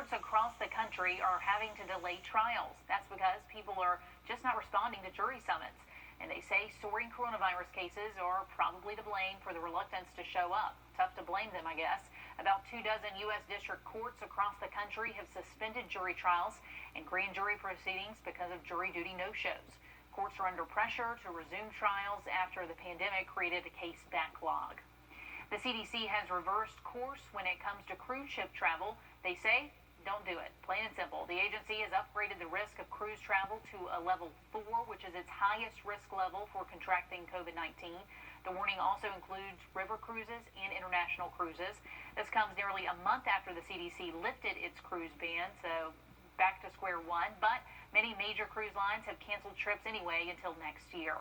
courts across the country are having to delay trials. That's because people are just not responding to jury summons. And they say soaring coronavirus cases are probably to blame for the reluctance to show up. Tough to blame them, I guess. About 24 U.S. district courts across the country have suspended jury trials and grand jury proceedings because of jury duty no-shows. Courts are under pressure to resume trials after the pandemic created a case backlog. The CDC has reversed course when it comes to cruise ship travel. They say, don't do it. Plain and simple. The agency has upgraded the risk of cruise travel to a level 4, which is its highest risk level for contracting COVID-19. The warning also includes river cruises and international cruises. This comes nearly a month after the CDC lifted its cruise ban, so back to square one. But many major cruise lines have canceled trips anyway until next year.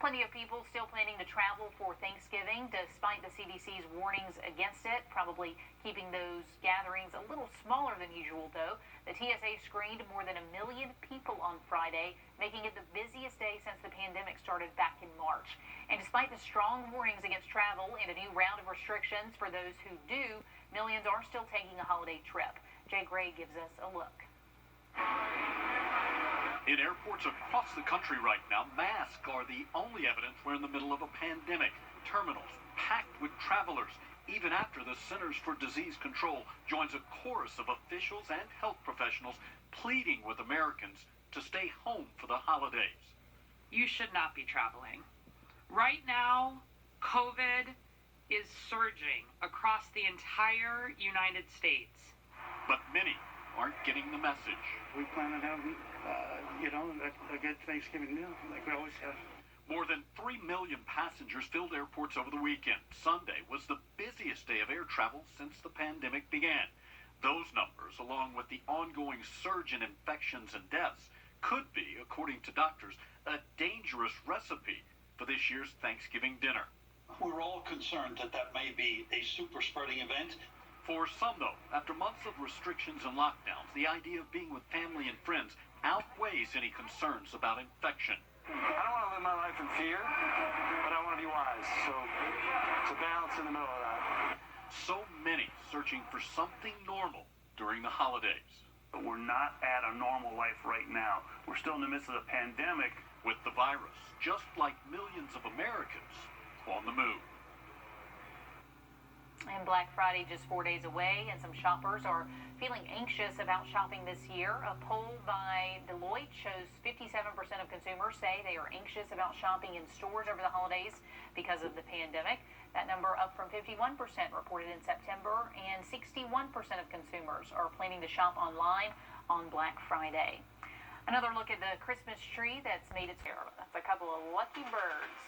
Plenty of people still planning to travel for Thanksgiving, despite the CDC's warnings against it, probably keeping those gatherings a little smaller than usual, though. The TSA screened more than 1 million people on Friday, making it the busiest day since the pandemic started back in March. And despite the strong warnings against travel and a new round of restrictions for those who do, millions are still taking a holiday trip. Jay Gray gives us a look. In airports across the country right now, masks are the only evidence we're in the middle of a pandemic. Terminals packed with travelers. Even after the Centers for Disease Control joins a chorus of officials and health professionals pleading with Americans to stay home for the holidays. You should not be traveling. Right now, COVID is surging across the entire United States. But many aren't getting the message. We plan on having, a good Thanksgiving meal like we always have. More than 3 million passengers filled airports over the weekend. Sunday was the busiest day of air travel since the pandemic began. Those numbers, along with the ongoing surge in infections and deaths, could be, according to doctors, a dangerous recipe for this year's Thanksgiving dinner. We're all concerned that may be a super spreading event. For some, though, after months of restrictions and lockdowns, the idea of being with family and friends outweighs any concerns about infection. I don't want to live my life in fear, but I want to be wise. So it's a balance in the middle of that. So many searching for something normal during the holidays. But we're not at a normal life right now. We're still in the midst of the pandemic. With the virus, just like millions of Americans on the move. And Black Friday just 4 days away, and some shoppers are feeling anxious about shopping this year. A poll by Deloitte shows 57% of consumers say they are anxious about shopping in stores over the holidays because of the pandemic. That number up from 51% reported in September, and 61% of consumers are planning to shop online on Black Friday. Another look at the Christmas tree that's made its way. That's a couple of lucky birds.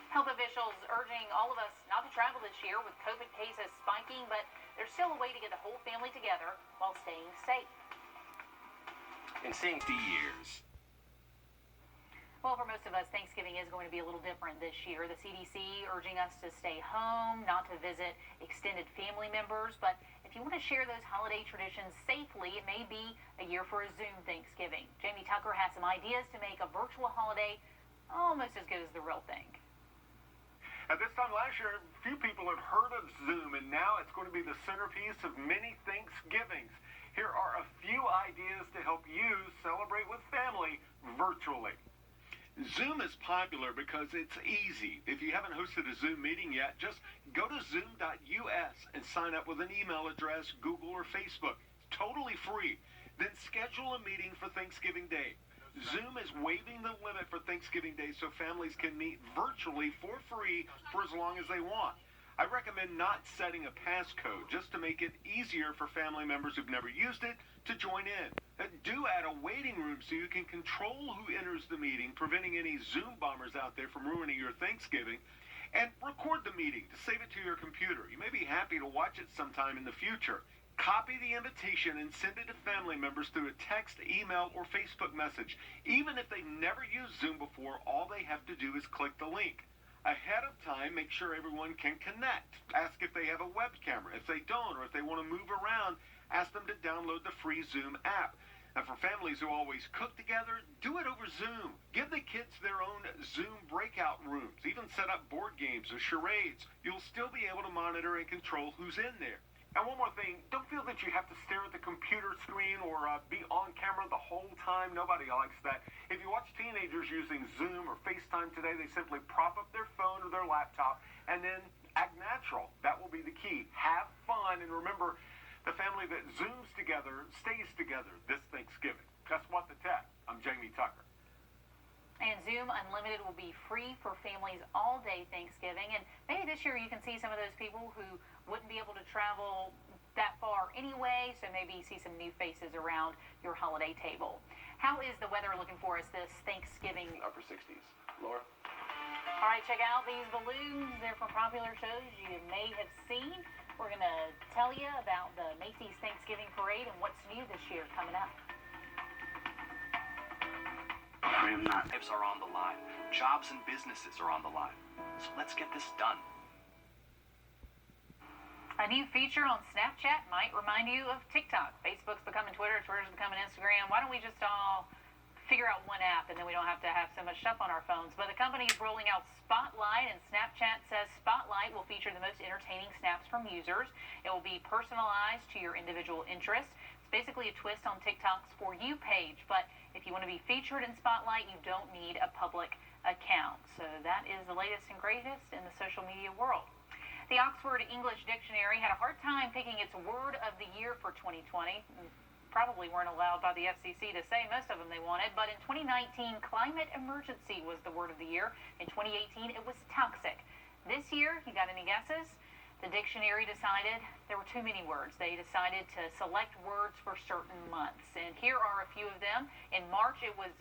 Health officials urging all of us not to travel this year with COVID cases spiking, but there's still a way to get the whole family together while staying safe. In seeing years. Well, for most of us, Thanksgiving is going to be a little different this year. The CDC urging us to stay home, not to visit extended family members. But if you want to share those holiday traditions safely, it may be a year for a Zoom Thanksgiving. Jamie Tucker has some ideas to make a virtual holiday almost as good as the real thing. At this time last year, few people had heard of Zoom, and now it's going to be the centerpiece of many Thanksgivings. Here are a few ideas to help you celebrate with family virtually. Zoom is popular because it's easy. If you haven't hosted a Zoom meeting yet, just go to zoom.us and sign up with an email address, Google or Facebook. Totally free. Then schedule a meeting for Thanksgiving Day. Zoom is waiving the limit for Thanksgiving Day so families can meet virtually for free for as long as they want. I recommend not setting a passcode just to make it easier for family members who've never used it to join in. Do add a waiting room so you can control who enters the meeting, preventing any Zoom bombers out there from ruining your Thanksgiving. And record the meeting to save it to your computer. You may be happy to watch it sometime in the future. Copy the invitation and send it to family members through a text, email, or Facebook message. Even if they've never used Zoom before, all they have to do is click the link. Ahead of time, make sure everyone can connect. Ask if they have a web camera. If they don't, or if they want to move around, ask them to download the free Zoom app. And for families who always cook together, do it over Zoom. Give the kids their own Zoom breakout rooms. Even set up board games or charades. You'll still be able to monitor and control who's in there. And one more thing, don't feel that you have to stare at the computer screen or be on camera the whole time. Nobody likes that. If you watch teenagers using Zoom or FaceTime today, they simply prop up their phone or their laptop and then act natural. That will be the key. Have fun, and remember, the family that Zooms together stays together this Thanksgiving. That's What the Tech. I'm Jamie Tucker. And Zoom Unlimited will be free for families all day Thanksgiving. And maybe this year you can see some of those people who wouldn't be able to travel that far anyway, so maybe you see some new faces around your holiday table. How is the weather looking for us this Thanksgiving? Upper 60s. Laura? All right, check out these balloons. They're from popular shows you may have seen. We're going to tell you about the Macy's Thanksgiving Parade and what's new this year coming up. Lives are on the line. Jobs and businesses are on the line. So let's get this done. A new feature on Snapchat might remind you of TikTok. Facebook's becoming Twitter, Twitter's becoming Instagram. Why don't we just all figure out one app and then we don't have to have so much stuff on our phones? But the company is rolling out Spotlight, and Snapchat says Spotlight will feature the most entertaining snaps from users. It will be personalized to your individual interests. It's basically a twist on TikTok's For You page, but if you want to be featured in Spotlight, you don't need a public account. So that is the latest and greatest in the social media world. The Oxford English Dictionary had a hard time picking its word of the year for 2020. Probably weren't allowed by the FCC to say most of them they wanted, but in 2019, climate emergency was the word of the year. In 2018, it was toxic. This year, you got any guesses? The dictionary decided there were too many words. They decided to select words for certain months. And here are a few of them. In March, it was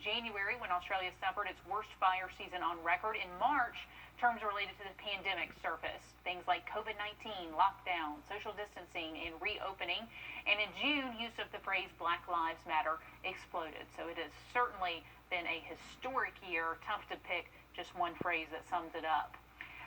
January, when Australia suffered its worst fire season on record. In March, terms related to the pandemic surfaced. Things like COVID-19, lockdown, social distancing, and reopening. And in June, use of the phrase Black Lives Matter exploded. So it has certainly been a historic year. Tough to pick just one phrase that sums it up.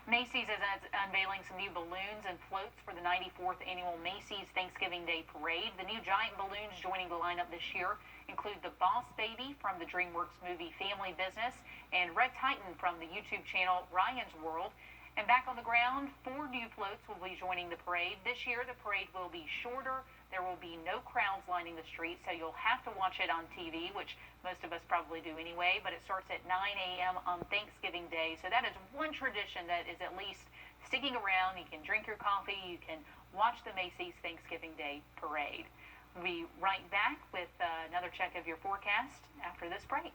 Macy's is unveiling some new balloons and floats for the 94th annual Macy's Thanksgiving Day Parade. The new giant balloons joining the lineup this year include the Boss Baby from the DreamWorks movie Family Business and Red Titan from the YouTube channel Ryan's World. And back on the ground, 4 new floats will be joining the parade. This year, the parade will be shorter. There will be no crowds lining the streets, so you'll have to watch it on TV, which most of us probably do anyway. But it starts at 9 a.m. on Thanksgiving Day. So that is one tradition that is at least sticking around. You can drink your coffee. You can watch the Macy's Thanksgiving Day Parade. We'll be right back with another check of your forecast after this break.